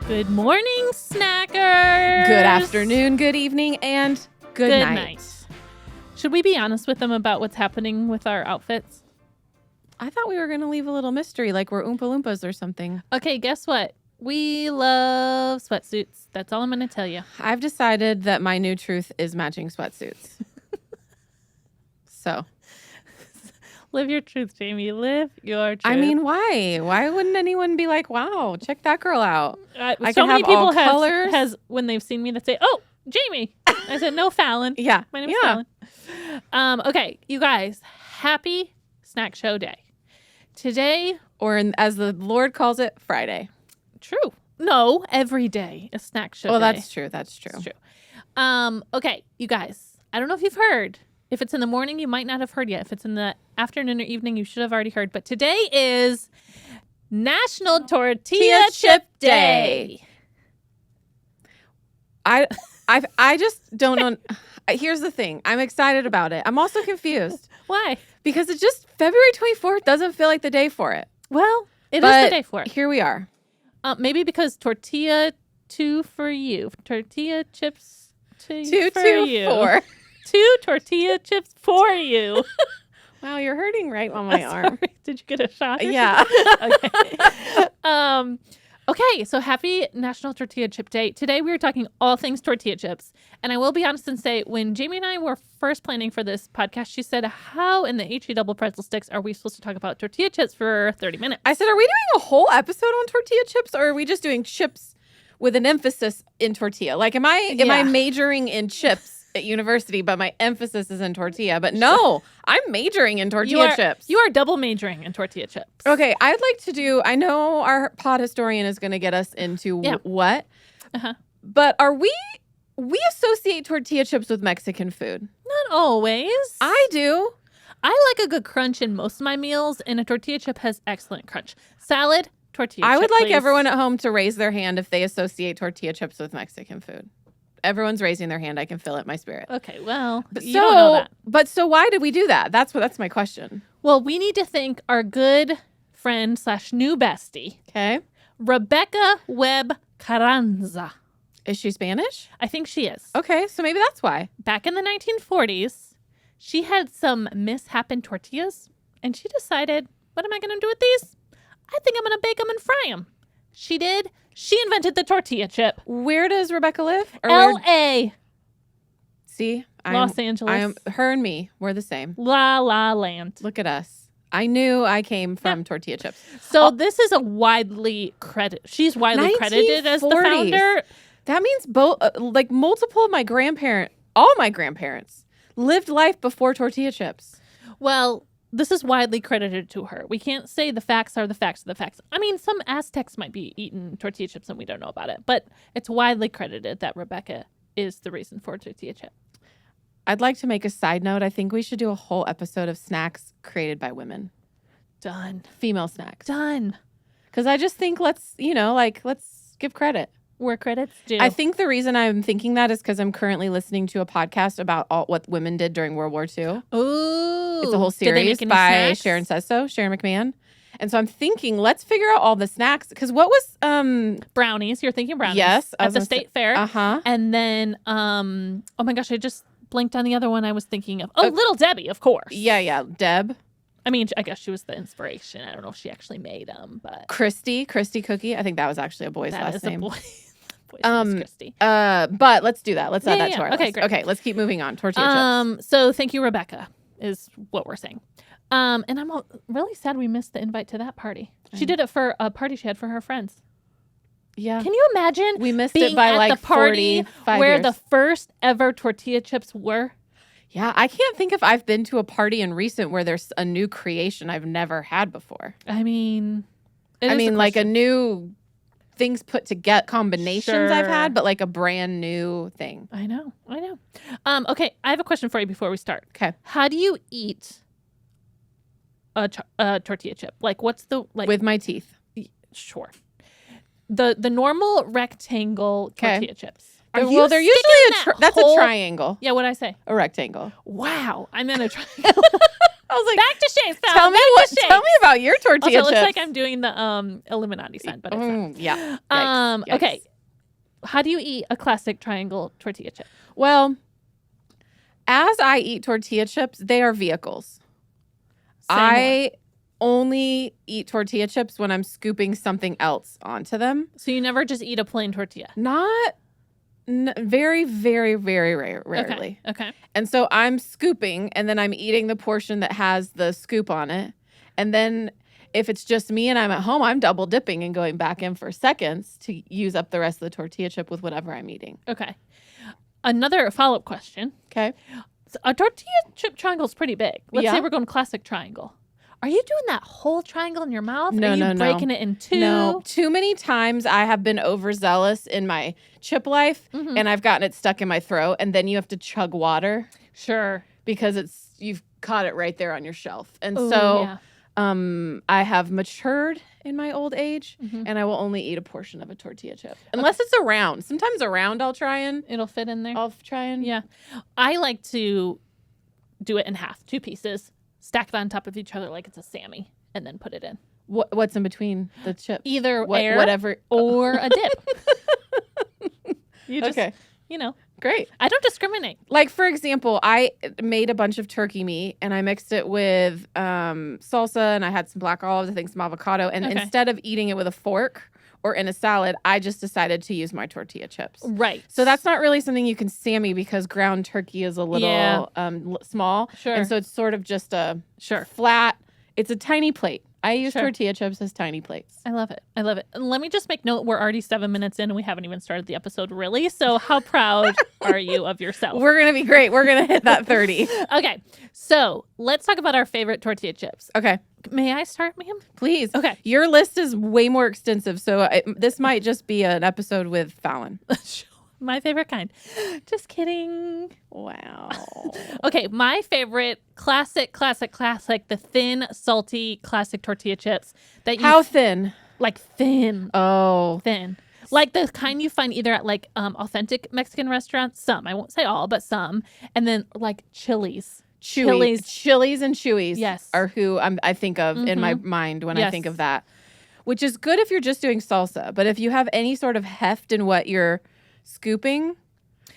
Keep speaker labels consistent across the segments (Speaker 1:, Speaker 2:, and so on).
Speaker 1: Good morning, snackers.
Speaker 2: Good afternoon, good evening, and good night.
Speaker 1: Should we be honest with them about what's happening with our outfits?
Speaker 2: I thought we were going to leave a little mystery, like we're Oompa Loompas or something.
Speaker 1: Okay, guess what? We love sweatsuits. That's all I'm going to tell you.
Speaker 2: I've decided that my new truth is matching sweatsuits. So.
Speaker 1: Live your truth, Jamie. Live your truth.
Speaker 2: I mean, why? Why wouldn't anyone be like, wow, check that girl out?
Speaker 1: I
Speaker 2: can
Speaker 1: many
Speaker 2: have
Speaker 1: people
Speaker 2: all colors.
Speaker 1: has when they've seen me that say, "Oh, Jamie." I said, "No, Fallon."
Speaker 2: Yeah.
Speaker 1: My name's Fallon. Okay, you guys, happy Snack Show Day. Today,
Speaker 2: or as the Lord calls it, Friday.
Speaker 1: True. No, every day is Snack Show Day.
Speaker 2: Well, that's true. That's true.
Speaker 1: It's true. Okay, you guys, I don't know if you've heard. If it's in the morning, you might not have heard yet. If it's in the afternoon or evening, you should have already heard. But today is National Tortilla Chip Day.
Speaker 2: I just don't know. Here's the thing. I'm excited about it. I'm also confused.
Speaker 1: Why?
Speaker 2: Because it just February 24th doesn't feel like the day for it.
Speaker 1: Well, it is the day for it.
Speaker 2: Here we are.
Speaker 1: Maybe because tortilla 2 for you. Tortilla chips 2 for
Speaker 2: 2,
Speaker 1: you.
Speaker 2: 4.
Speaker 1: 2 tortilla chips for you.
Speaker 2: Wow, you're hurting right on my arm.
Speaker 1: Did you get a shot?
Speaker 2: Yeah.
Speaker 1: Okay. Okay, so happy National Tortilla Chip Day. Today we are talking all things tortilla chips. And I will be honest and say, when Jamie and I were first planning for this podcast, she said, how in the HE double pretzel sticks are we supposed to talk about tortilla chips for 30 minutes?
Speaker 2: I said, are we doing a whole episode on tortilla chips, or are we just doing chips with an emphasis in tortilla? Like, am I majoring in chips at university, but my emphasis is in tortilla? But no, I'm majoring in tortilla chips.
Speaker 1: You are double majoring in tortilla chips.
Speaker 2: Okay, I'd like to do, I know our pod historian is going to get us into what, but we associate tortilla chips with Mexican food.
Speaker 1: Not always.
Speaker 2: I do.
Speaker 1: I like a good crunch in most of my meals, and a tortilla chip has excellent crunch. Salad, tortilla chip,
Speaker 2: I would like
Speaker 1: please.
Speaker 2: everyone at home to raise their hand if they associate tortilla chips with Mexican food. Everyone's raising their hand. I can feel it in my spirit.
Speaker 1: Okay, well, you don't know that.
Speaker 2: But so why did we do that? That's my question.
Speaker 1: Well, we need to thank our good friend / new bestie,
Speaker 2: Okay.
Speaker 1: Rebecca Webb Carranza.
Speaker 2: Is she Spanish?
Speaker 1: I think she is.
Speaker 2: Okay, so maybe that's why.
Speaker 1: Back in the 1940s, she had some misshapen tortillas, and she decided, what am I going to do with these? I think I'm going to bake them and fry them. She did. She invented the tortilla chip.
Speaker 2: Where does Rebecca live?
Speaker 1: L.A.
Speaker 2: See?
Speaker 1: Los Angeles.
Speaker 2: Her and me, we're the same.
Speaker 1: La La Land.
Speaker 2: Look at us. I knew I came from tortilla chips.
Speaker 1: So this is a she's widely credited as the
Speaker 2: 1940s.
Speaker 1: founder.
Speaker 2: That means multiple of all my grandparents lived life before tortilla chips.
Speaker 1: Well, this is widely credited to her. We can't say the facts are the facts of the facts. I mean, some Aztecs might be eating tortilla chips and we don't know about it, but it's widely credited that Rebecca is the reason for tortilla chip.
Speaker 2: I'd like to make a side note. I think we should do a whole episode of snacks created by women.
Speaker 1: Done.
Speaker 2: Female snacks.
Speaker 1: Done.
Speaker 2: Because I just think let's give credit.
Speaker 1: Where credits due.
Speaker 2: I think the reason I'm thinking that is because I'm currently listening to a podcast about what women did during World War II.
Speaker 1: Ooh.
Speaker 2: It's a whole series by Sharon McMahon. And so I'm thinking, let's figure out all the snacks. Because what was...
Speaker 1: brownies. You're thinking brownies.
Speaker 2: Yes.
Speaker 1: At the state fair.
Speaker 2: Uh-huh.
Speaker 1: And then, oh my gosh, I just blinked on the other one I was thinking of. Oh, Little Debbie, of course.
Speaker 2: Yeah. Deb.
Speaker 1: I mean, I guess she was the inspiration. I don't know if she actually made them, but...
Speaker 2: Christy Cookie. I think that was actually a boy's last name.
Speaker 1: That is a boy. Christy.
Speaker 2: But let's do that. Let's add that to our list.
Speaker 1: Great.
Speaker 2: Okay, let's keep moving on. Tortilla chips.
Speaker 1: So thank you, Rebecca, is what we're saying. And I'm really sad we missed the invite to that party. She did it for a party she had for her friends.
Speaker 2: Yeah.
Speaker 1: Can you imagine
Speaker 2: we missed
Speaker 1: being
Speaker 2: it by
Speaker 1: at
Speaker 2: like
Speaker 1: the party
Speaker 2: 45
Speaker 1: where
Speaker 2: years.
Speaker 1: the first ever tortilla chips were?
Speaker 2: Yeah, I can't think if I've been to a party in recent where there's a new creation I've never had before.
Speaker 1: I mean,
Speaker 2: like a new things put together, combinations I've had, but like a brand new thing.
Speaker 1: I know. Okay, I have a question for you before we start.
Speaker 2: Okay.
Speaker 1: How do you eat a tortilla chip? Like, what's the...
Speaker 2: With my teeth.
Speaker 1: Sure. The normal rectangle tortilla chips.
Speaker 2: Well, they're usually that's a triangle.
Speaker 1: Yeah, what'd I say?
Speaker 2: A rectangle.
Speaker 1: Wow, I meant a triangle.
Speaker 2: was like,
Speaker 1: back to shapes. Tell
Speaker 2: me about your tortilla
Speaker 1: also,
Speaker 2: chips.
Speaker 1: it looks like I'm doing the Illuminati sign, but it's not.
Speaker 2: Yeah.
Speaker 1: Yikes. Okay. How do you eat a classic triangle tortilla chip?
Speaker 2: Well, as I eat tortilla chips, they are vehicles. I only eat tortilla chips when I'm scooping something else onto them.
Speaker 1: So you never just eat a plain tortilla?
Speaker 2: Very, very, very rarely.
Speaker 1: Okay.
Speaker 2: And so I'm scooping, and then I'm eating the portion that has the scoop on it. And then if it's just me and I'm at home, I'm double dipping and going back in for seconds to use up the rest of the tortilla chip with whatever I'm eating.
Speaker 1: Okay. Another follow-up question.
Speaker 2: Okay.
Speaker 1: So a tortilla chip triangle is pretty big. Let's say we're going classic triangle. Are you doing that whole triangle in your mouth?
Speaker 2: No,
Speaker 1: Are you breaking it in two?
Speaker 2: No. Too many times I have been overzealous in my chip life, and I've gotten it stuck in my throat, and then you have to chug water.
Speaker 1: Sure.
Speaker 2: Because you've caught it right there on your shelf. And I have matured in my old age, and I will only eat a portion of a tortilla chip. Unless it's a round. Sometimes a round I'll try and...
Speaker 1: It'll fit in there?
Speaker 2: I'll try and...
Speaker 1: Yeah. I like to do it in half, 2 pieces. Stack it on top of each other like it's a Sammy, and then put it in.
Speaker 2: What's in between the chips?
Speaker 1: Either air
Speaker 2: whatever.
Speaker 1: Or a dip. You just,
Speaker 2: Great.
Speaker 1: I don't discriminate.
Speaker 2: Like, for example, I made a bunch of turkey meat, and I mixed it with salsa, and I had some black olives, I think some avocado. And instead of eating it with a fork or in a salad, I just decided to use my tortilla chips.
Speaker 1: Right.
Speaker 2: So that's not really something you can Sammy because ground turkey is a little small.
Speaker 1: Sure.
Speaker 2: And so it's sort of just a flat, it's a tiny plate. I use tortilla chips as tiny plates.
Speaker 1: I love it. I love it. And let me just make note, we're already 7 minutes in and we haven't even started the episode really. So how proud are you of yourself?
Speaker 2: We're going to be great. We're going to hit that 30.
Speaker 1: Okay. So let's talk about our favorite tortilla chips.
Speaker 2: Okay.
Speaker 1: May I start, ma'am?
Speaker 2: Please.
Speaker 1: Okay.
Speaker 2: Your list is way more extensive. So this might just be an episode with Fallon.
Speaker 1: My favorite kind. Just kidding.
Speaker 2: Wow.
Speaker 1: Okay, my favorite classic, the thin, salty, classic tortilla chips.
Speaker 2: How thin?
Speaker 1: Like thin.
Speaker 2: Oh.
Speaker 1: Thin. Like the kind you find either at like authentic Mexican restaurants, some, I won't say all, but some, and then like Chili's
Speaker 2: and Chuy's are who I think of in my mind when I think of that. Which is good if you're just doing salsa, but if you have any sort of heft in what you're scooping,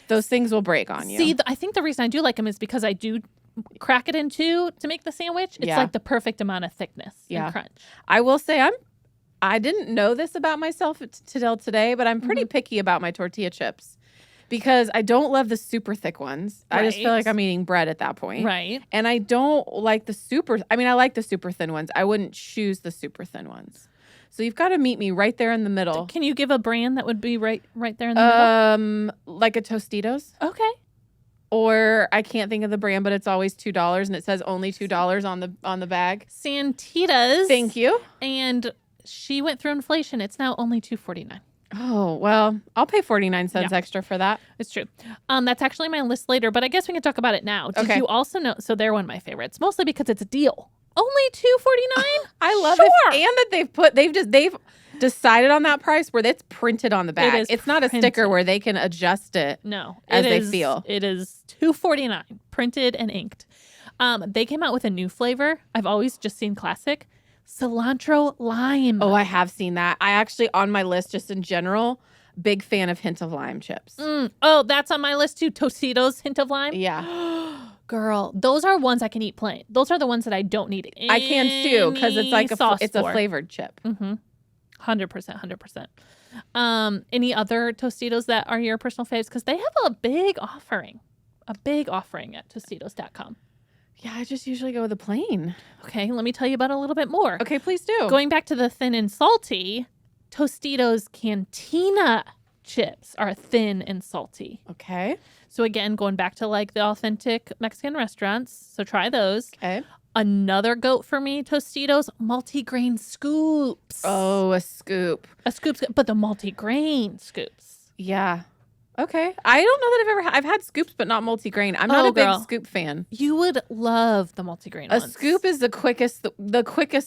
Speaker 2: those things will break on you.
Speaker 1: See, I think the reason I do like them is because I do crack it in two to make the sandwich. It's like the perfect amount of thickness and crunch.
Speaker 2: I will say I didn't know this about myself till today, but I'm pretty picky about my tortilla chips because I don't love the super thick ones. Right. I just feel like I'm eating bread at that point.
Speaker 1: Right.
Speaker 2: And I don't like I like the super thin ones. I wouldn't choose the super thin ones. So you've got to meet me right there in the middle.
Speaker 1: Can you give a brand that would be right there in the middle?
Speaker 2: Like a Tostitos.
Speaker 1: Okay.
Speaker 2: Or I can't think of the brand, but it's always $2 and it says only $2 on the bag.
Speaker 1: Santitas.
Speaker 2: Thank you.
Speaker 1: And she went through inflation. It's now only $2.49.
Speaker 2: Oh, well, I'll pay 49 cents extra for that.
Speaker 1: It's true. That's actually my list later, but I guess we can talk about it now. Did you also know? So they're one of my favorites, mostly because it's a deal. Only $2.49.
Speaker 2: I love it, and that they've decided on that price where it's printed on the bag. It's not a sticker where they can adjust it.
Speaker 1: No,
Speaker 2: as they feel.
Speaker 1: It is $2.49, printed and inked. They came out with a new flavor. I've always just seen classic cilantro lime.
Speaker 2: Oh, I have seen that. I actually on my list just in general. Big fan of hint of lime chips.
Speaker 1: Oh, that's on my list too. Tostitos hint of lime.
Speaker 2: Yeah.
Speaker 1: Girl, those are ones I can eat plain. Those are the ones that I don't need.
Speaker 2: I can too because it's like a flavored chip.
Speaker 1: 100%. Any other Tostitos that are your personal faves? Because they have a big offering at Tostitos.com.
Speaker 2: Yeah, I just usually go with the plain.
Speaker 1: Okay, let me tell you about it a little bit more.
Speaker 2: Okay, please do.
Speaker 1: Going back to the thin and salty, Tostitos Cantina chips are thin and salty.
Speaker 2: Okay.
Speaker 1: So again, going back to like the authentic Mexican restaurants. So try those.
Speaker 2: Okay.
Speaker 1: Another goat for me, Tostitos multigrain scoops.
Speaker 2: Oh, a scoop.
Speaker 1: But the multigrain scoops.
Speaker 2: Yeah. Okay. I don't know that I've had scoops, but not multigrain. I'm not a big scoop fan.
Speaker 1: You would love the multigrain ones.
Speaker 2: A scoop is the quickest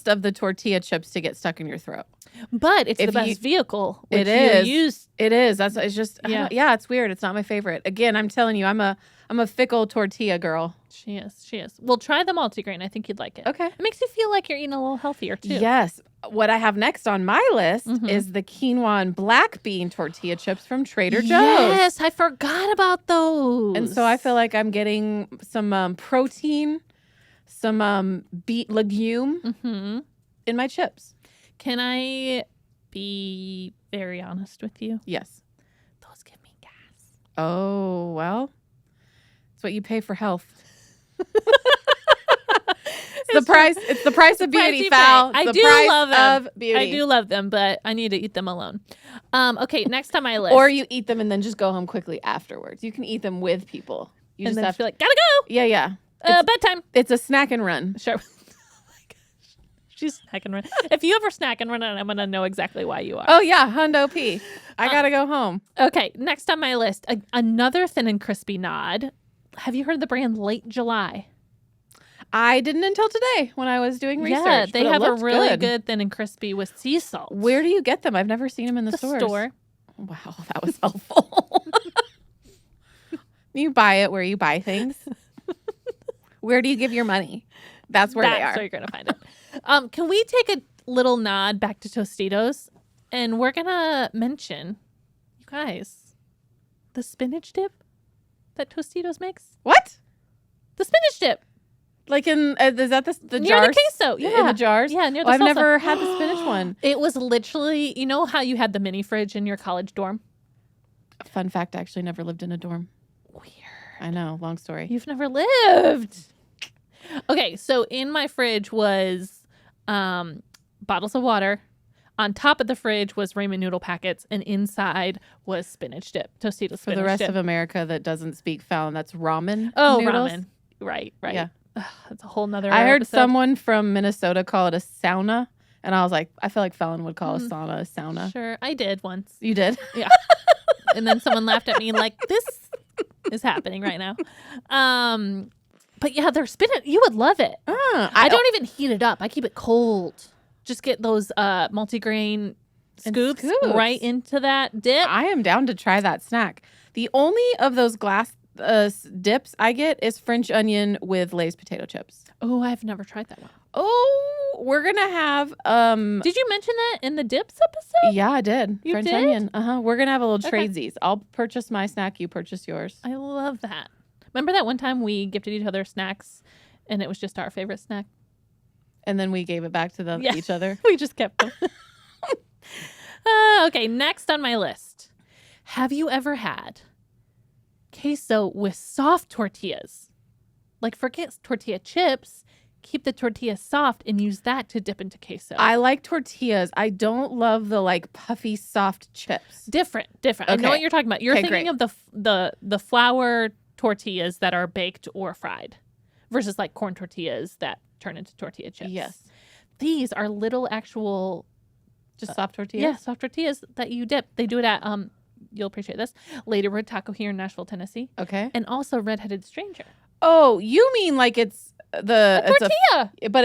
Speaker 2: of the tortilla chips to get stuck in your throat.
Speaker 1: But it's the best vehicle.
Speaker 2: It is. It is. It's just, it's weird. It's not my favorite. Again, I'm telling you, I'm a fickle tortilla girl.
Speaker 1: She is. She is. Well, try the multigrain. I think you'd like it.
Speaker 2: Okay.
Speaker 1: It makes you feel like you're eating a little healthier, too.
Speaker 2: Yes. What I have next on my list is the quinoa and black bean tortilla chips from Trader Joe's.
Speaker 1: Yes, I forgot about those.
Speaker 2: And so I feel like I'm getting some protein, some beet legume in my chips.
Speaker 1: Can I be very honest with you?
Speaker 2: Yes.
Speaker 1: Those give me gas.
Speaker 2: Oh, well, it's what you pay for health. It's the price of beauty, Fal.
Speaker 1: I do love them. I do love them, but I need to eat them alone. Okay, next on my list.
Speaker 2: Or you eat them and then just go home quickly afterwards. You can eat them with people. You
Speaker 1: and
Speaker 2: just
Speaker 1: then
Speaker 2: have
Speaker 1: feel like, gotta go.
Speaker 2: Yeah.
Speaker 1: Bedtime.
Speaker 2: It's a snack and run.
Speaker 1: Sure. Oh my gosh. She's snack and run. If you ever snack and run, I'm going to know exactly why you are.
Speaker 2: Oh, yeah. Hundo P. I got to go home.
Speaker 1: Okay, next on my list, another thin and crispy nod. Have you heard of the brand Late July?
Speaker 2: I didn't until today when I was doing research.
Speaker 1: Yeah, they have a really
Speaker 2: good
Speaker 1: good thin and crispy with sea salt.
Speaker 2: Where do you get them? I've never seen them in the
Speaker 1: store.
Speaker 2: Wow, that was helpful. You buy it where you buy things. Where do you give your money? That's where they are.
Speaker 1: That's where you're going to find it. Can we take a little nod back to Tostitos? And we're going to mention, you guys, the spinach dip that Tostitos makes.
Speaker 2: What?
Speaker 1: The spinach dip.
Speaker 2: Like is that the
Speaker 1: near
Speaker 2: jars?
Speaker 1: The queso, yeah.
Speaker 2: In the jars?
Speaker 1: Yeah, near the
Speaker 2: I've
Speaker 1: salsa.
Speaker 2: never had the spinach one.
Speaker 1: It was literally, you know how you had the mini fridge in your college dorm?
Speaker 2: Fun fact, I actually never lived in a dorm.
Speaker 1: Weird.
Speaker 2: I know, long story.
Speaker 1: You've never lived. Okay, so in my fridge was bottles of water. On top of the fridge was ramen noodle packets, and inside was spinach dip, Tostitos spinach dip.
Speaker 2: For the rest of America that doesn't speak Fallon, that's ramen
Speaker 1: Oh,
Speaker 2: noodles.
Speaker 1: ramen. Right.
Speaker 2: Yeah.
Speaker 1: Ugh, that's a whole nother
Speaker 2: I heard
Speaker 1: episode.
Speaker 2: someone from Minnesota call it a sauna, and I was like, I feel like Fallon would call a sauna a sauna.
Speaker 1: Sure, I did once.
Speaker 2: You did?
Speaker 1: Yeah. And then someone laughed at me like, this is happening right now. But yeah, they're spinach. You would love it. I don't even heat it up. I keep it cold. Just get those multigrain scoops right into that dip.
Speaker 2: I am down to try that snack. The only of those glass dips I get is French onion with Lay's potato chips.
Speaker 1: Oh, I've never tried that one.
Speaker 2: Oh, we're gonna have
Speaker 1: Did you mention that in the dips episode?
Speaker 2: Yeah, I did.
Speaker 1: You
Speaker 2: French
Speaker 1: did?
Speaker 2: onion. We're gonna have a little
Speaker 1: Okay.
Speaker 2: tradesies. I'll purchase my snack, you purchase yours.
Speaker 1: I love that. Remember that one time we gifted each other snacks and it was just our favorite snack?
Speaker 2: And then we gave it back to each other.
Speaker 1: We just kept them. Okay, next on my list. Have you ever had queso with soft tortillas? Like, forget tortilla chips. Keep the tortilla soft and use that to dip into queso.
Speaker 2: I like tortillas. I don't love the like puffy soft chips.
Speaker 1: Different. I know
Speaker 2: Okay.
Speaker 1: what you're talking about. You're
Speaker 2: Okay,
Speaker 1: thinking of the flour tortillas that are baked or fried versus like corn tortillas that turn into tortilla chips.
Speaker 2: Yes.
Speaker 1: These are little actual
Speaker 2: Just soft tortillas?
Speaker 1: Yeah, soft tortillas that you dip. They do it at you'll appreciate this, Ladybird Taco here in Nashville, Tennessee,
Speaker 2: Okay.
Speaker 1: and also Redheaded Stranger.
Speaker 2: Oh, you mean like it's
Speaker 1: Tortilla.
Speaker 2: but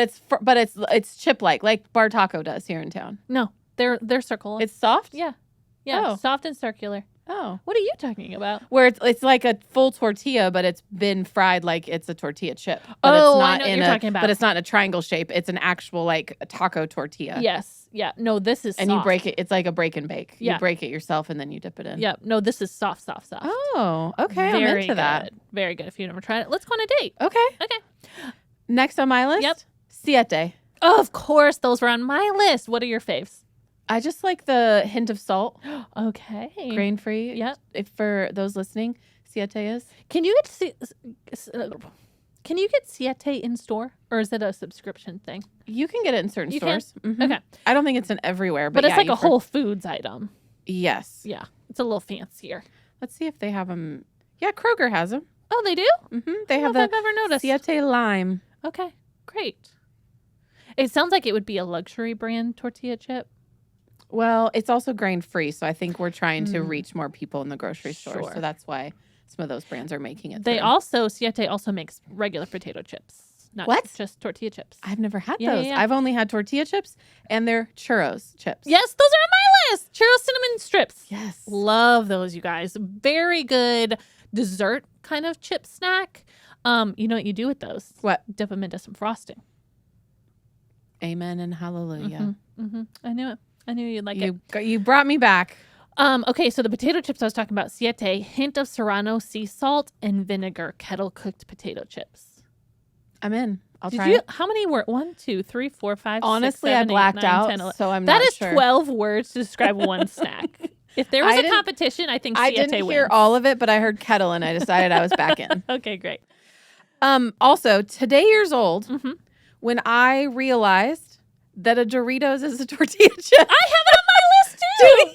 Speaker 2: it's chip like Bar Taco does here in town.
Speaker 1: No, they're circle.
Speaker 2: It's soft?
Speaker 1: yeah,
Speaker 2: Oh.
Speaker 1: soft and circular.
Speaker 2: Oh.
Speaker 1: What are you talking about?
Speaker 2: Where it's like a full tortilla, but it's been fried like it's a tortilla chip. But
Speaker 1: Oh,
Speaker 2: it's
Speaker 1: I
Speaker 2: not
Speaker 1: know what
Speaker 2: in
Speaker 1: you're talking about.
Speaker 2: But it's not in a triangle shape. It's an actual like a taco tortilla.
Speaker 1: Yes, yeah. No, this is
Speaker 2: And
Speaker 1: soft.
Speaker 2: you break it. It's like a break and bake.
Speaker 1: Yeah.
Speaker 2: You break it yourself and then you dip it in.
Speaker 1: Yeah, no, this is soft.
Speaker 2: Oh, okay.
Speaker 1: Very
Speaker 2: I'm into
Speaker 1: good.
Speaker 2: that.
Speaker 1: Very good. If you've never tried it, let's go on a date.
Speaker 2: Okay.
Speaker 1: Okay.
Speaker 2: Next on my list.
Speaker 1: Yep.
Speaker 2: Siete.
Speaker 1: Oh, of course, those were on my list. What are your faves?
Speaker 2: I just like the hint of salt,
Speaker 1: Okay.
Speaker 2: grain free.
Speaker 1: Yep.
Speaker 2: If for those listening, Siete is.
Speaker 1: Can you get Siete in store, or is it a subscription thing?
Speaker 2: You can get it in certain
Speaker 1: You can?
Speaker 2: stores. Mhm.
Speaker 1: Okay.
Speaker 2: I don't think it's in everywhere,
Speaker 1: But
Speaker 2: but
Speaker 1: it's
Speaker 2: yeah,
Speaker 1: like
Speaker 2: you
Speaker 1: a Whole Foods item.
Speaker 2: Yes.
Speaker 1: Yeah. It's a little fancier.
Speaker 2: Let's see if they have them. Yeah, Kroger has them.
Speaker 1: Oh, they do?
Speaker 2: They
Speaker 1: I
Speaker 2: have
Speaker 1: don't know if
Speaker 2: the
Speaker 1: I've ever noticed.
Speaker 2: Siete lime.
Speaker 1: Okay. Great. It sounds like it would be a luxury brand tortilla chip.
Speaker 2: Well, it's also grain free, so I think we're trying to reach more people in the grocery store.
Speaker 1: Sure.
Speaker 2: So that's why some of those brands are making it.
Speaker 1: They
Speaker 2: through.
Speaker 1: Siete also makes regular potato chips, not
Speaker 2: What?
Speaker 1: just tortilla chips.
Speaker 2: I've never had
Speaker 1: Yeah,
Speaker 2: those.
Speaker 1: yeah.
Speaker 2: I've only had tortilla chips and their churros chips.
Speaker 1: Yes, those are on my list. Churro cinnamon strips.
Speaker 2: Yes.
Speaker 1: Love those, you guys. Very good dessert kind of chip snack. You know what you do with those?
Speaker 2: What?
Speaker 1: Dip them into some frosting.
Speaker 2: Amen and hallelujah.
Speaker 1: I knew it. I knew you'd like it.
Speaker 2: You brought me back.
Speaker 1: Okay, so the potato chips I was talking about, siete, hint of serrano, sea salt, and vinegar, kettle cooked potato chips.
Speaker 2: I'm in. I'll try it.
Speaker 1: How many were 1, 2, 3, 4, 5,
Speaker 2: Honestly,
Speaker 1: 6, 7,
Speaker 2: I blacked
Speaker 1: 8, 9,
Speaker 2: out,
Speaker 1: 10, 11.
Speaker 2: so I'm
Speaker 1: that
Speaker 2: not
Speaker 1: is
Speaker 2: sure.
Speaker 1: 12 words to describe one snack. If there was a competition, I think
Speaker 2: I
Speaker 1: siete
Speaker 2: didn't
Speaker 1: wins.
Speaker 2: hear all of it, but I heard kettle, and I decided I was back in.
Speaker 1: Okay, great.
Speaker 2: Also, today years old, when I realized that a Doritos is a tortilla chip.
Speaker 1: I have it on my list too.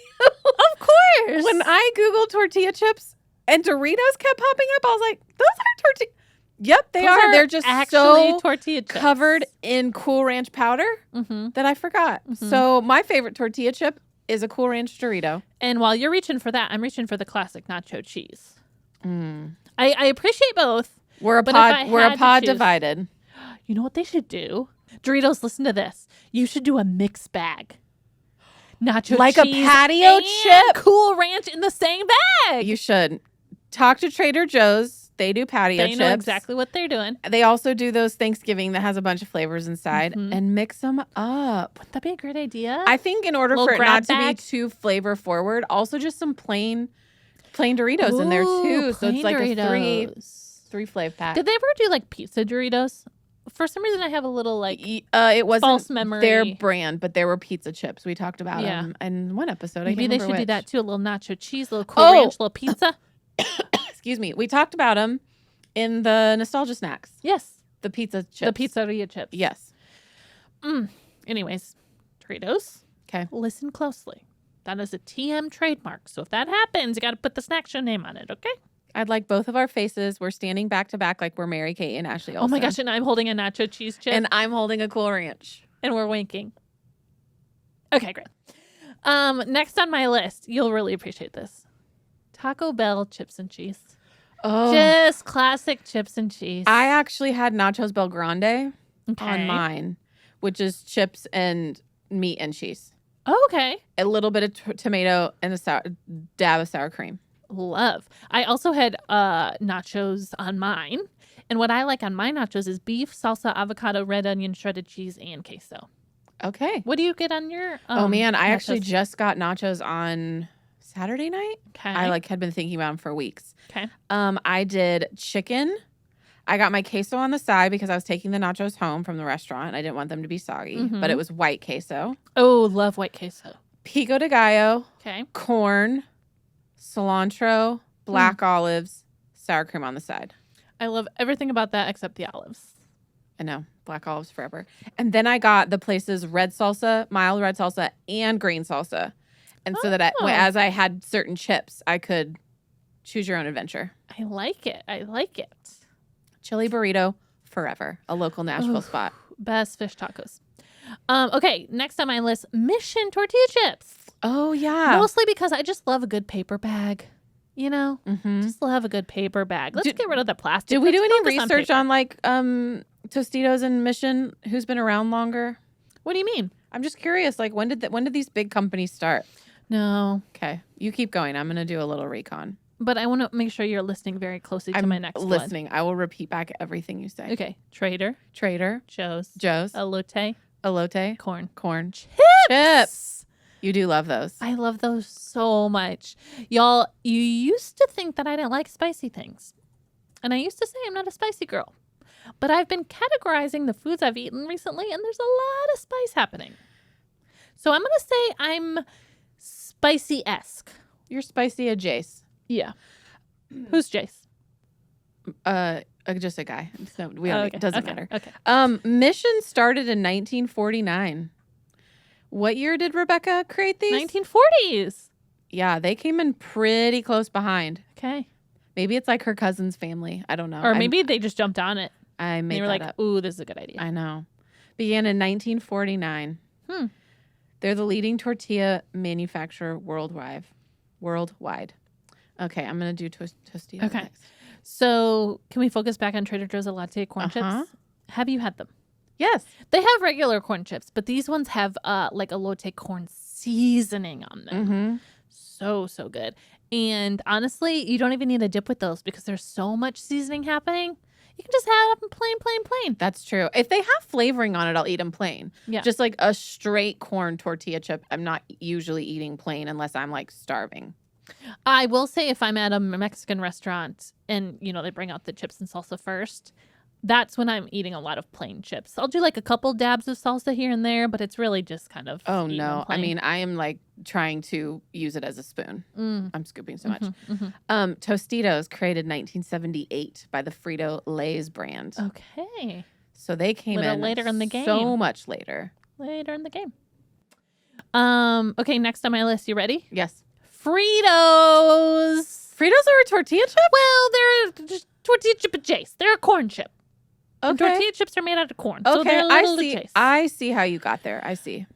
Speaker 1: Of course.
Speaker 2: When I Googled tortilla chips and Doritos kept popping up, I was like, those are tortilla. Yep, they are. They're just
Speaker 1: actually
Speaker 2: so
Speaker 1: tortilla chips.
Speaker 2: covered in Cool Ranch powder that I forgot. So my favorite tortilla chip is a Cool Ranch Dorito.
Speaker 1: And while you're reaching for that, I'm reaching for the classic nacho cheese. I appreciate both.
Speaker 2: We're a pod divided.
Speaker 1: You know what they should do? Doritos, listen to this. You should do a mix bag. Nacho
Speaker 2: like
Speaker 1: cheese
Speaker 2: a patio
Speaker 1: and
Speaker 2: chip.
Speaker 1: Cool Ranch in the same bag.
Speaker 2: You should. Talk to Trader Joe's. They do patio chips.
Speaker 1: They know exactly what they're doing.
Speaker 2: They also do those Thanksgiving that has a bunch of flavors inside and mix them up.
Speaker 1: Wouldn't that be a great idea?
Speaker 2: I think in order for it not to be too flavor forward, also just some plain Doritos in there too. So it's like Doritos. a three flavor pack.
Speaker 1: Did they ever do like pizza Doritos? For some reason, I have a little like
Speaker 2: it wasn't
Speaker 1: false memory.
Speaker 2: Their brand, but there were pizza chips. We talked about them in one episode.
Speaker 1: Maybe they should do that too. A little nacho cheese, a little Cool Ranch, a little pizza.
Speaker 2: Excuse me. We talked about them in the nostalgia snacks.
Speaker 1: Yes,
Speaker 2: the pizza chips,
Speaker 1: the pizzeria chips.
Speaker 2: Yes.
Speaker 1: Anyways, Doritos.
Speaker 2: Okay.
Speaker 1: Listen closely. That is a TM trademark. So if that happens, you got to put the snack show name on it. Okay.
Speaker 2: I'd like both of our faces. We're standing back to back like we're Mary Kate and Ashley Olsen.
Speaker 1: Oh my gosh, and I'm holding a nacho cheese chip.
Speaker 2: And I'm holding a Cool Ranch.
Speaker 1: And we're winking. Okay, great. Next on my list, you'll really appreciate this. Taco Bell chips and cheese.
Speaker 2: Oh.
Speaker 1: Just classic chips and cheese.
Speaker 2: I actually had Nachos Bel Grande on mine, which is chips and meat and cheese.
Speaker 1: Oh, okay.
Speaker 2: A little bit of tomato and a dab of sour cream.
Speaker 1: Love. I also had nachos on mine. And what I like on my nachos is beef, salsa, avocado, red onion, shredded cheese, and queso.
Speaker 2: Okay.
Speaker 1: What do you get on your
Speaker 2: oh, man. I
Speaker 1: nachos?
Speaker 2: actually just got nachos on Saturday night.
Speaker 1: Okay.
Speaker 2: I had been thinking about them for weeks.
Speaker 1: Okay.
Speaker 2: I did chicken. I got my queso on the side because I was taking the nachos home from the restaurant. I didn't want them to be soggy, but it was white queso.
Speaker 1: Oh, love white queso.
Speaker 2: Pico de gallo.
Speaker 1: Okay.
Speaker 2: Corn. Cilantro, black olives, sour cream on the side.
Speaker 1: I love everything about that except the olives.
Speaker 2: I know. Black olives forever. And then I got the place's red salsa, mild red salsa, and green salsa. And so that as I had certain chips, I could choose your own adventure.
Speaker 1: I like it. I like it.
Speaker 2: Chili burrito forever. A local Nashville spot.
Speaker 1: Best fish tacos. Okay, next on my list, Mission tortilla chips.
Speaker 2: Oh, yeah.
Speaker 1: Mostly because I just love a good paper bag. You know? Just love a good paper bag. Let's get rid of the plastic.
Speaker 2: Did we do any research on like Tostitos and Mission? Who's been around longer?
Speaker 1: What do you mean?
Speaker 2: I'm just curious. Like, when did these big companies start?
Speaker 1: No.
Speaker 2: Okay. You keep going. I'm going to do a little recon.
Speaker 1: But I want to make sure you're listening very closely to my next one.
Speaker 2: I'm listening. I will repeat back everything you say.
Speaker 1: Okay. Trader. Joe's. Elote.
Speaker 2: Corn.
Speaker 1: Chips.
Speaker 2: You do love those.
Speaker 1: I love those so much. Y'all, you used to think that I didn't like spicy things. And I used to say I'm not a spicy girl. But I've been categorizing the foods I've eaten recently, and there's a lot of spice happening. So I'm going to say I'm spicy-esque.
Speaker 2: You're spicy a Jace.
Speaker 1: Yeah. Who's Jace?
Speaker 2: Just a guy. So we don't, it doesn't matter.
Speaker 1: Okay.
Speaker 2: Mission started in 1949. What year did Rebecca create these?
Speaker 1: 1940s.
Speaker 2: Yeah, they came in pretty close behind.
Speaker 1: Okay.
Speaker 2: Maybe it's like her cousin's family. I don't know.
Speaker 1: Or maybe they just jumped on it.
Speaker 2: I made
Speaker 1: they were
Speaker 2: that
Speaker 1: like,
Speaker 2: up.
Speaker 1: ooh, this is a good idea.
Speaker 2: I know. Began in 1949. They're the leading tortilla manufacturer worldwide. Okay, I'm going to do Tostitos next.
Speaker 1: So can we focus back on Trader Joe's Elote corn chips? Have you had them?
Speaker 2: Yes.
Speaker 1: They have regular corn chips, but these ones have like elote corn seasoning on them. So good. And honestly, you don't even need a dip with those because there's so much seasoning happening. You can just have them plain.
Speaker 2: That's true. If they have flavoring on it, I'll eat them plain.
Speaker 1: Yeah.
Speaker 2: Just like a straight corn tortilla chip, I'm not usually eating plain unless I'm like starving.
Speaker 1: I will say if I'm at a Mexican restaurant and, they bring out the chips and salsa first, that's when I'm eating a lot of plain chips. I'll do like a couple dabs of salsa here and there, but it's really just kind of
Speaker 2: Oh, no. I
Speaker 1: plain.
Speaker 2: mean, I am like trying to use it as a spoon. I'm scooping so much. Tostitos created 1978 by the Frito-Lay's brand.
Speaker 1: Okay.
Speaker 2: So they came in
Speaker 1: later in the game.
Speaker 2: So much later.
Speaker 1: Later in the game. Okay, next on my list. You ready?
Speaker 2: Yes.
Speaker 1: Fritos.
Speaker 2: Fritos are a tortilla chip?
Speaker 1: Well, they're just tortilla chip adjacent. They're a corn chip. And
Speaker 2: Okay.
Speaker 1: tortilla chips are made out of corn. So
Speaker 2: Okay,
Speaker 1: they're a little
Speaker 2: I see.
Speaker 1: adjacent.
Speaker 2: I see how you got there. I see.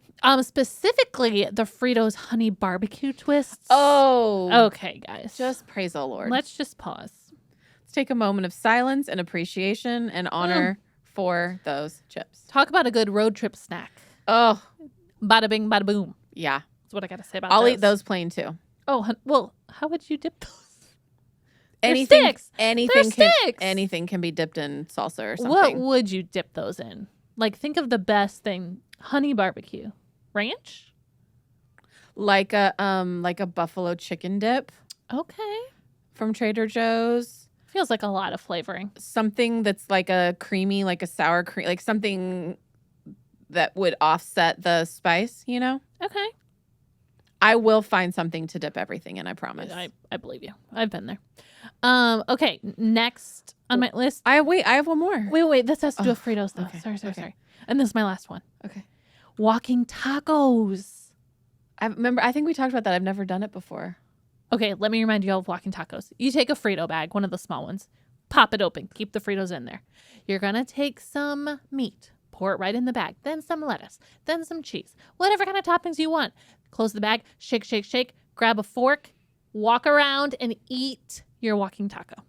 Speaker 1: Specifically the Fritos honey barbecue twists.
Speaker 2: Oh.
Speaker 1: Okay, guys.
Speaker 2: Just praise the Lord.
Speaker 1: Let's just pause.
Speaker 2: Let's take a moment of silence and appreciation and honor for those chips.
Speaker 1: Talk about a good road trip snack.
Speaker 2: Oh,
Speaker 1: Bada bing, bada boom.
Speaker 2: yeah.
Speaker 1: That's what I got to say about
Speaker 2: I'll
Speaker 1: those.
Speaker 2: eat those plain too.
Speaker 1: Oh, well, how would you dip those?
Speaker 2: Anything,
Speaker 1: sticks.
Speaker 2: anything
Speaker 1: They're
Speaker 2: can,
Speaker 1: sticks.
Speaker 2: anything can be dipped in salsa or something.
Speaker 1: What would you dip those in? Like, think of the best thing. Honey barbecue. Ranch?
Speaker 2: Like a buffalo chicken dip
Speaker 1: Okay.
Speaker 2: from Trader Joe's.
Speaker 1: Feels like a lot of flavoring.
Speaker 2: Something that's like a creamy, like a sour cream, like something that would offset the spice,
Speaker 1: Okay.
Speaker 2: I will find something to dip everything in, I promise.
Speaker 1: I believe you. I've been there. Okay, next on my list.
Speaker 2: I have one more.
Speaker 1: Wait. This has to do with Fritos, though.
Speaker 2: okay,
Speaker 1: Sorry. And this is my last one.
Speaker 2: Okay.
Speaker 1: Walking tacos.
Speaker 2: I think we talked about that. I've never done it before.
Speaker 1: Okay, let me remind you all of walking tacos. You take a Frito bag, one of the small ones, pop it open, keep the Fritos in there. You're going to take some meat, pour it right in the bag, then some lettuce, then some cheese, whatever kind of toppings you want. Close the bag, shake, grab a fork, walk around, and eat your walking taco.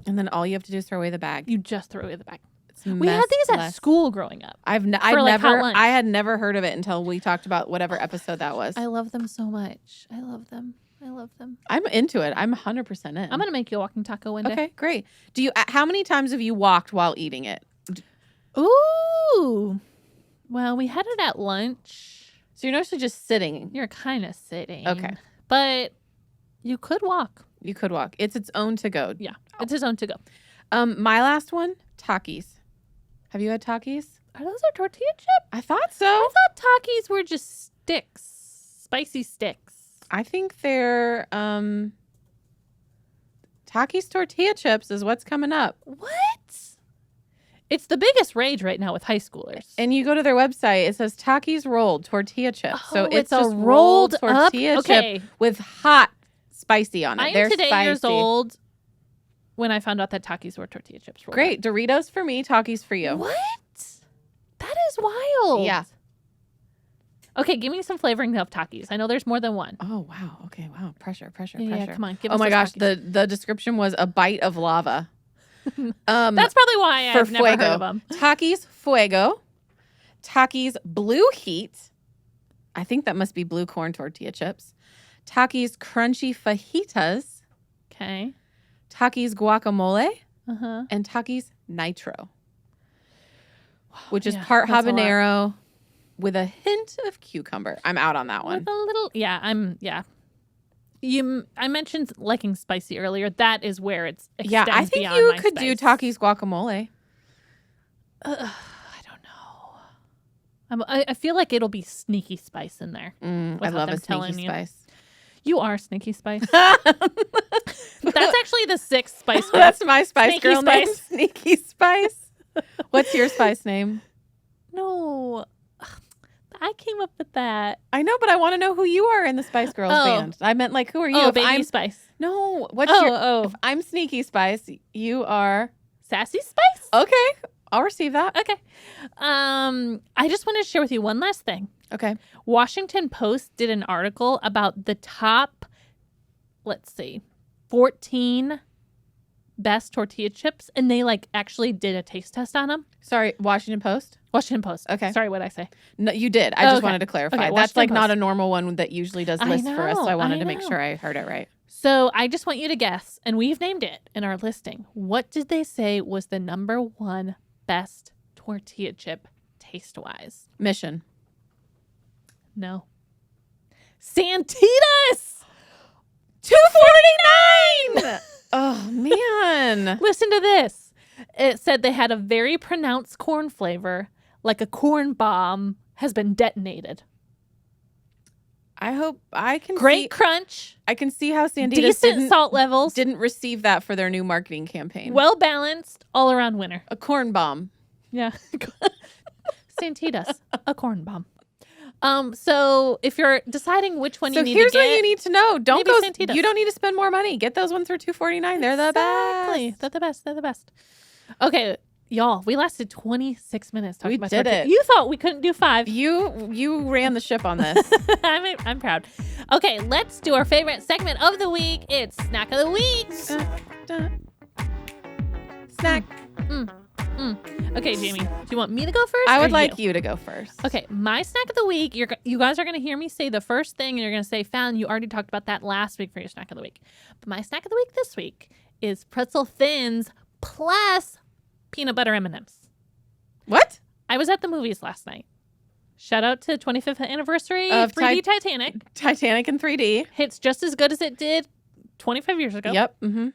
Speaker 2: And then all you have to do is throw away the bag.
Speaker 1: You just throw away the bag.
Speaker 2: It's
Speaker 1: We had these at school growing up.
Speaker 2: I had never heard of it until we talked about whatever episode that was.
Speaker 1: I love them so much. I love them.
Speaker 2: I'm into it. I'm 100% in.
Speaker 1: I'm going to make you a walking taco one day.
Speaker 2: Okay, great. How many times have you walked while eating it?
Speaker 1: Ooh. Well, we had it at lunch.
Speaker 2: So you're mostly just sitting.
Speaker 1: You're kind of sitting.
Speaker 2: Okay.
Speaker 1: But you could walk.
Speaker 2: You could walk. It's its own to go.
Speaker 1: Yeah. It's his own to go.
Speaker 2: My last one, Takis. Have you had Takis?
Speaker 1: Are those our tortilla chip?
Speaker 2: I thought so.
Speaker 1: I thought Takis were just sticks. Spicy sticks.
Speaker 2: I think they're Takis tortilla chips is what's coming up.
Speaker 1: What? It's the biggest rage right now with high schoolers.
Speaker 2: And you go to their website, it says Takis rolled tortilla chips. So it's
Speaker 1: a
Speaker 2: just
Speaker 1: rolled
Speaker 2: tortilla
Speaker 1: up?
Speaker 2: chip
Speaker 1: Okay.
Speaker 2: with hot spicy on it.
Speaker 1: I
Speaker 2: They're
Speaker 1: am today
Speaker 2: spicy.
Speaker 1: years old when I found out that Takis were tortilla chips. rolled
Speaker 2: Great. Doritos for me, Takis for you.
Speaker 1: up. What? That is wild.
Speaker 2: Yeah.
Speaker 1: Okay, give me some flavoring of Takis. I know there's more than one.
Speaker 2: Oh, wow. Okay, wow. Pressure.
Speaker 1: Yeah, come on. Give
Speaker 2: Oh
Speaker 1: us
Speaker 2: my
Speaker 1: those
Speaker 2: gosh,
Speaker 1: Takis.
Speaker 2: the description was a bite of lava.
Speaker 1: That's probably why
Speaker 2: for
Speaker 1: I've never heard
Speaker 2: Fuego.
Speaker 1: of them.
Speaker 2: Takis Fuego. Takis Blue Heat. I think that must be blue corn tortilla chips. Takis Crunchy Fajitas.
Speaker 1: Okay.
Speaker 2: Takis Guacamole.
Speaker 1: Uh-huh.
Speaker 2: And Takis Nitro. Which is
Speaker 1: Yeah,
Speaker 2: part
Speaker 1: that's a lot.
Speaker 2: habanero with a hint of cucumber. I'm out on that one.
Speaker 1: With a little, I mentioned liking spicy earlier. That is where it's
Speaker 2: Yeah, I think
Speaker 1: beyond
Speaker 2: you
Speaker 1: my
Speaker 2: could do
Speaker 1: spice.
Speaker 2: Takis Guacamole.
Speaker 1: I don't know. I feel like it'll be sneaky spice in there.
Speaker 2: I
Speaker 1: without
Speaker 2: love
Speaker 1: them
Speaker 2: a
Speaker 1: telling
Speaker 2: sneaky
Speaker 1: you.
Speaker 2: spice.
Speaker 1: You are sneaky spice. That's actually the sixth spice. girl.
Speaker 2: That's my spice
Speaker 1: Sneaky
Speaker 2: girl name.
Speaker 1: spice.
Speaker 2: Sneaky Spice. What's your spice name?
Speaker 1: No, I came up with that.
Speaker 2: I know, but I want to know who you are in the Spice Girls band. I meant like, who are you?
Speaker 1: Oh,
Speaker 2: If
Speaker 1: baby
Speaker 2: I'm
Speaker 1: spice.
Speaker 2: No, what's
Speaker 1: Oh,
Speaker 2: your?
Speaker 1: oh,
Speaker 2: If I'm Sneaky Spice, you are.
Speaker 1: sassy spice.
Speaker 2: Okay, I'll receive that.
Speaker 1: Okay. I just wanted to share with you one last thing.
Speaker 2: Okay.
Speaker 1: Washington Post did an article about the top, 14 best tortilla chips, and they actually did a taste test on them.
Speaker 2: Sorry, Washington Post.
Speaker 1: Washington Post.
Speaker 2: Okay.
Speaker 1: Sorry, what I say?
Speaker 2: No, you did. I just
Speaker 1: okay.
Speaker 2: wanted to clarify.
Speaker 1: Okay,
Speaker 2: That's
Speaker 1: Washington
Speaker 2: not
Speaker 1: Post.
Speaker 2: a normal one that usually does
Speaker 1: I
Speaker 2: lists for us. So
Speaker 1: know,
Speaker 2: I wanted
Speaker 1: I
Speaker 2: to make
Speaker 1: know.
Speaker 2: sure I heard it right.
Speaker 1: So I just want you to guess, and we've named it in our listing. What did they say was the number one best tortilla chip taste-wise?
Speaker 2: Mission.
Speaker 1: No. Santitas!
Speaker 2: $2.49. Oh, man.
Speaker 1: Listen to this. It said they had a very pronounced corn flavor, like a corn bomb has been detonated.
Speaker 2: I hope I can
Speaker 1: Great crunch.
Speaker 2: I can see how Santitas
Speaker 1: Decent salt levels.
Speaker 2: didn't receive that for their new marketing campaign.
Speaker 1: Well balanced, all around winner.
Speaker 2: A corn bomb.
Speaker 1: Yeah. Santitas, a corn bomb. So if you're deciding which one you need to get.
Speaker 2: So here's what you need to know. Don't go.
Speaker 1: Santitas.
Speaker 2: You don't need to spend more money. Get those ones for $2.49. They're the best.
Speaker 1: They're the best. They're the best. Okay, y'all. We lasted 26 minutes talking about
Speaker 2: did it.
Speaker 1: You thought we couldn't do 5.
Speaker 2: You ran the ship on this.
Speaker 1: I'm proud. Okay, let's do our favorite segment of the week. It's Snack of the Week.
Speaker 2: Snack.
Speaker 1: Okay, Jamie, do you want me to go first?
Speaker 2: I would like you to go first.
Speaker 1: Okay, my snack of the week, you guys are going to hear me say the first thing, and you're going to say, Fallon, you already talked about that last week for your snack of the week. But my snack of the week this week is pretzel thins plus peanut butter M&Ms.
Speaker 2: What?
Speaker 1: I was at the movies last night. Shout out to 25th anniversary
Speaker 2: of
Speaker 1: 3D Titanic.
Speaker 2: Titanic in 3D.
Speaker 1: Hits just as good as it did 25 years ago.
Speaker 2: Yep. Mm-hmm.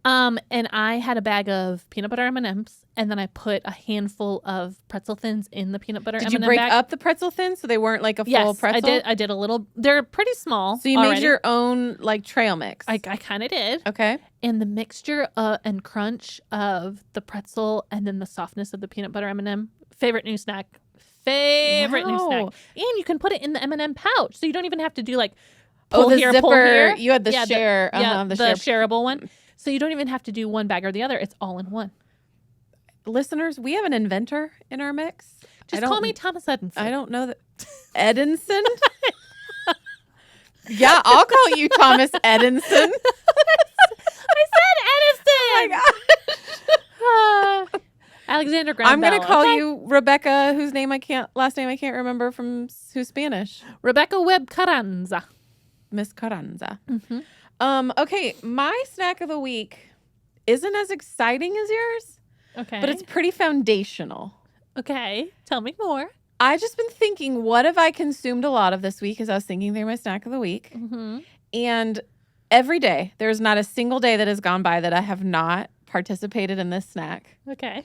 Speaker 1: And I had a bag of peanut butter M&Ms, and then I put a handful of pretzel thins in the peanut butter M&M
Speaker 2: Did you break
Speaker 1: bag.
Speaker 2: up the pretzel thins so they weren't like a full pretzel?
Speaker 1: Yes, I did a little. They're pretty small.
Speaker 2: So you made your own like trail mix.
Speaker 1: I kind of did.
Speaker 2: Okay.
Speaker 1: And the mixture and crunch of the pretzel and then the softness of the peanut butter M&M. Favorite new snack. New snack. And you can put it in the M&M pouch, so you don't even have to do like pull
Speaker 2: the
Speaker 1: here,
Speaker 2: zipper.
Speaker 1: pull here.
Speaker 2: You had the share.
Speaker 1: the shareable one. So you don't even have to do one bag or the other. It's all in one.
Speaker 2: Listeners, we have an inventor in our mix.
Speaker 1: Just call me Thomas Edison.
Speaker 2: I don't know that. Edinson? Yeah, I'll call you Thomas Edinson.
Speaker 1: I said Edison.
Speaker 2: Oh my gosh.
Speaker 1: Alexander Graham
Speaker 2: I'm going to
Speaker 1: Bell,
Speaker 2: call you Rebecca, whose last name I can't remember from who's Spanish.
Speaker 1: Rebecca Webb Carranza.
Speaker 2: Miss Carranza.
Speaker 1: Mm-hmm.
Speaker 2: Okay, my snack of the week isn't as exciting as yours.
Speaker 1: Okay.
Speaker 2: But it's pretty foundational.
Speaker 1: Okay. Tell me more.
Speaker 2: I just been thinking, what have I consumed a lot of this week as I was thinking through my snack of the week.
Speaker 1: Mm-hmm.
Speaker 2: And every day, there's not a single day that has gone by that I have not participated in this snack.
Speaker 1: Okay.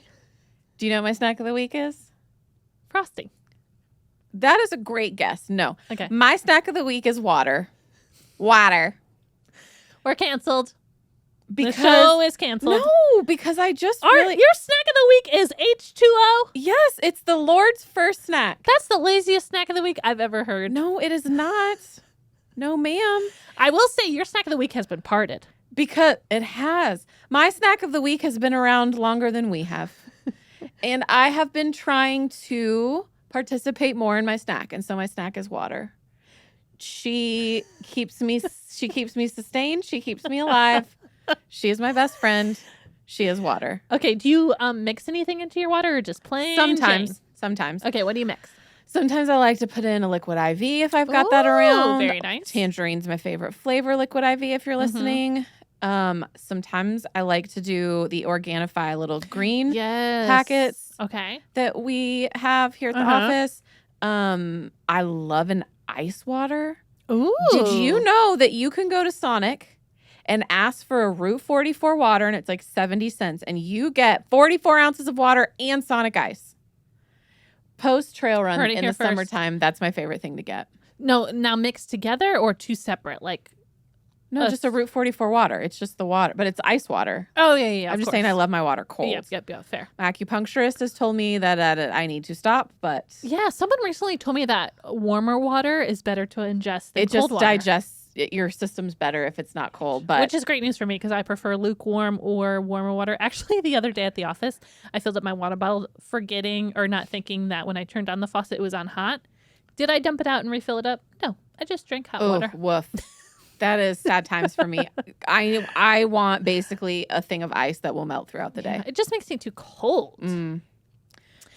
Speaker 2: Do you know what my snack of the week is?
Speaker 1: Frosting.
Speaker 2: That is a great guess. No.
Speaker 1: Okay.
Speaker 2: My snack of the week is water. Water.
Speaker 1: We're canceled.
Speaker 2: Because
Speaker 1: the show is canceled.
Speaker 2: No, because I just
Speaker 1: Your snack of the week is H2O?
Speaker 2: Yes, it's the Lord's first snack.
Speaker 1: That's the laziest snack of the week I've ever heard.
Speaker 2: No, it is not. No, ma'am.
Speaker 1: I will say your snack of the week has been parted.
Speaker 2: Because it has. My snack of the week has been around longer than we have. And I have been trying to participate more in my snack. And so my snack is water. She keeps me sustained. She keeps me alive. She is my best friend. She is water.
Speaker 1: Okay, do you mix anything into your water or just plain
Speaker 2: Sometimes.
Speaker 1: Okay, what do you mix?
Speaker 2: Sometimes I like to put in a liquid IV if I've got that around.
Speaker 1: Very nice.
Speaker 2: Tangerine's my favorite flavor, liquid IV if you're listening. Sometimes I like to do the Organifi little green packets that we have here at the office. I love an ice water.
Speaker 1: Ooh.
Speaker 2: Did you know that you can go to Sonic and ask for a Route 44 water and it's like 70 cents and you get 44 ounces of water and Sonic ice? Post trail run in the summertime, that's my favorite thing to get.
Speaker 1: No, now mixed together or two separate?
Speaker 2: No, just a Route 44 water. It's just the water, but it's ice water.
Speaker 1: Oh, yeah.
Speaker 2: I'm just saying I love my water cold.
Speaker 1: Yep, fair.
Speaker 2: My acupuncturist has told me that I need to stop, but...
Speaker 1: Yeah, someone recently told me that warmer water is better to ingest than cold water.
Speaker 2: It just digests. Your system's better if it's not cold, but...
Speaker 1: Which is great news for me because I prefer lukewarm or warmer water. Actually, the other day at the office, I filled up my water bottle forgetting or not thinking that when I turned on the faucet, it was on hot. Did I dump it out and refill it up? No, I just drank hot water.
Speaker 2: Woof. That is sad times for me. I want basically a thing of ice that will melt throughout the day.
Speaker 1: It just makes me too cold.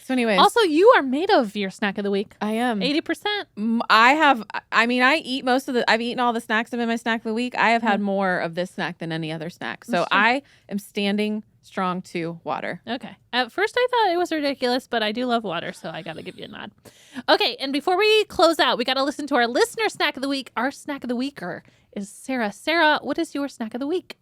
Speaker 2: So anyways.
Speaker 1: Also, you are made of your snack of the week.
Speaker 2: I am.
Speaker 1: 80%.
Speaker 2: I've eaten all the snacks in my snack of the week. I have had more of this snack than any other snack. So I am standing strong to water.
Speaker 1: Okay. At first I thought it was ridiculous, but I do love water, so I got to give you a nod. Okay, and before we close out, we got to listen to our listener snack of the week. Our snack of the weeker is Sarah. Sarah, what is your snack of the week?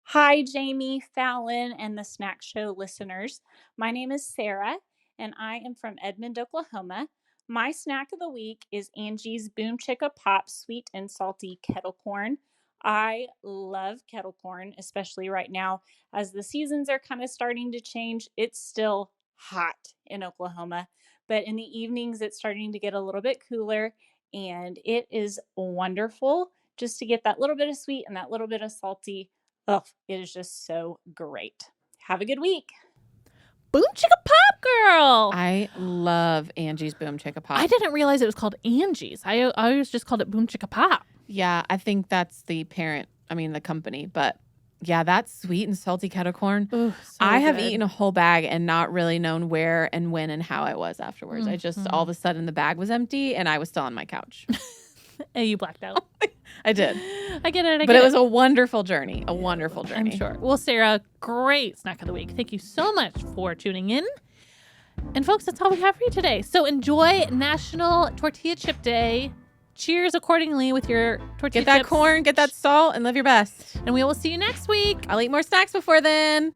Speaker 3: Hi, Jami Fallon and the Snack Show listeners. My name is Sarah, and I am from Edmond, Oklahoma. My snack of the week is Angie's Boom Chicka Pop Sweet and Salty Kettle Corn. I love kettle corn, especially right now as the seasons are kind of starting to change. It's still hot in Oklahoma, but in the evenings it's starting to get a little bit cooler, and it is wonderful just to get that little bit of sweet and that little bit of salty. Oh, it is just so great. Have a good week.
Speaker 1: Boom Chicka Pop, girl.
Speaker 2: I love Angie's Boom Chicka Pop.
Speaker 1: I didn't realize it was called Angie's. I always just called it Boom Chicka Pop.
Speaker 2: Yeah, I think that's the company. But yeah, that sweet and salty kettle corn.
Speaker 1: Ooh,
Speaker 2: I have eaten a whole bag and not really known where and when and how I was afterwards. I just, all of a sudden the bag was empty and I was still on my couch.
Speaker 1: Hey, you blacked out.
Speaker 2: I did.
Speaker 1: I get it.
Speaker 2: But it was a wonderful journey. A wonderful journey.
Speaker 1: I'm sure. Well, Sarah, great snack of the week. Thank you so much for tuning in. And folks, that's all we have for you today. So enjoy National Tortilla Chip Day. Cheers accordingly with your tortilla
Speaker 2: chips. Get that
Speaker 1: chips.
Speaker 2: corn, get that salt, and live your best.
Speaker 1: And we will see you next week.
Speaker 2: I'll eat more snacks before then.